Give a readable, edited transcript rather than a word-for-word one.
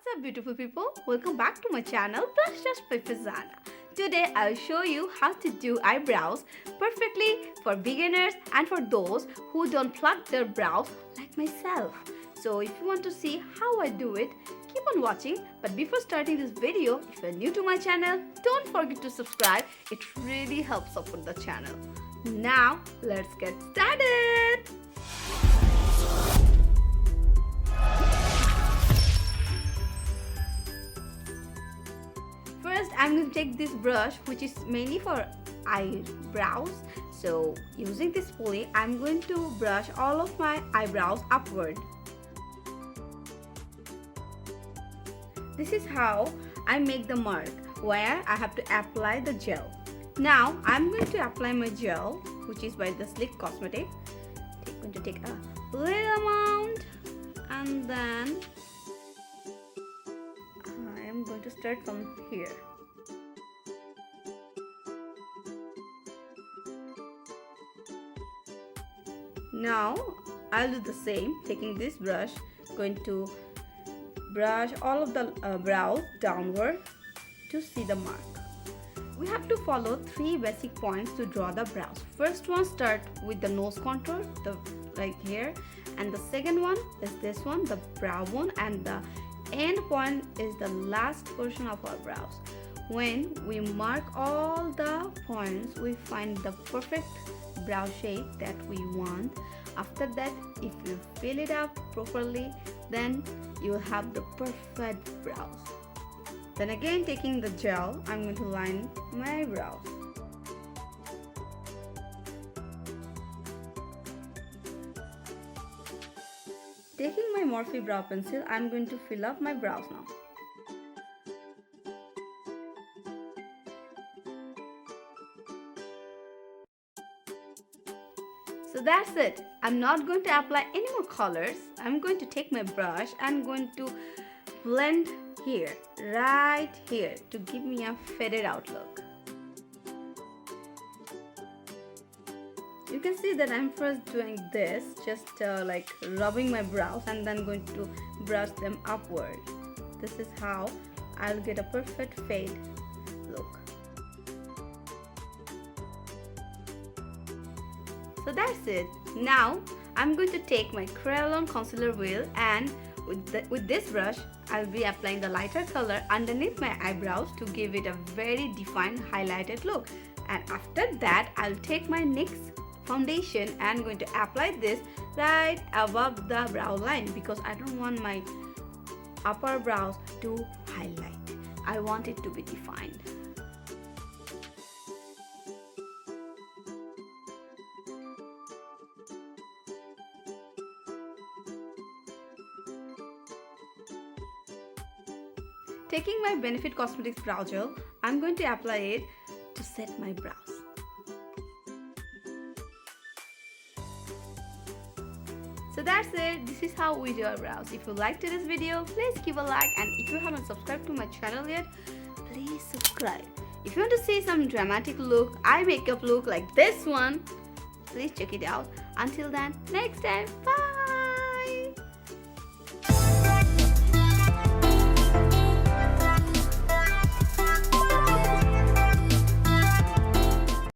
What's up, beautiful people? Welcome back to my channel Brush Just by Fazana. Today I'll show you how to do eyebrows perfectly for beginners and for those who don't pluck their brows like myself. So if you want to see how I do it, keep on watching. But before starting this video, if you're new to my channel, don't forget to subscribe. It really helps support the channel. Now let's get started. First, I'm going to take this brush, which is mainly for eyebrows. So using this spoolie, I'm going to brush all of my eyebrows upward. This is how I make the mark where I have to apply the gel. Now I'm going to apply my gel, which is by the Sleek Cosmetic. I'm going to take a little amount and then I'm going to start from here. Now I'll do the same, taking this brush, going to brush all of the brows downward to see the mark. We have to follow 3 basic points to draw the brows. First one, start with the nose contour, right here, and the second one is this one, the brow bone, and the end point is the last portion of our brows. When we mark all the points, we find the perfect brow shape that we want. After that, if you fill it up properly, then you will have the perfect brows. Then again, taking the gel, I'm going to line my brows. Taking my Morphe brow pencil, I'm going to fill up my brows now. So that's it. I'm not going to apply any more colors. I'm going to take my brush and going to blend here, right here, to give me a faded out look. You can see that I'm first doing this, just like rubbing my brows and then going to brush them upward. This is how I'll get a perfect fade look. So that's it. Now I'm going to take my Kryolan concealer wheel and with this brush I'll be applying the lighter color underneath my eyebrows to give it a very defined highlighted look. And after that, I'll take my NYX foundation and going to apply this right above the brow line because I don't want my upper brows to highlight. I want it to be defined. Taking my Benefit Cosmetics brow gel, I'm going to apply it to set my brows. So that's it. This is how we do our brows. If you liked this video, please give a like, and if you haven't subscribed to my channel yet, please subscribe. If you want to see some dramatic look, eye makeup look like this one, please check it out. Until then, next time, bye!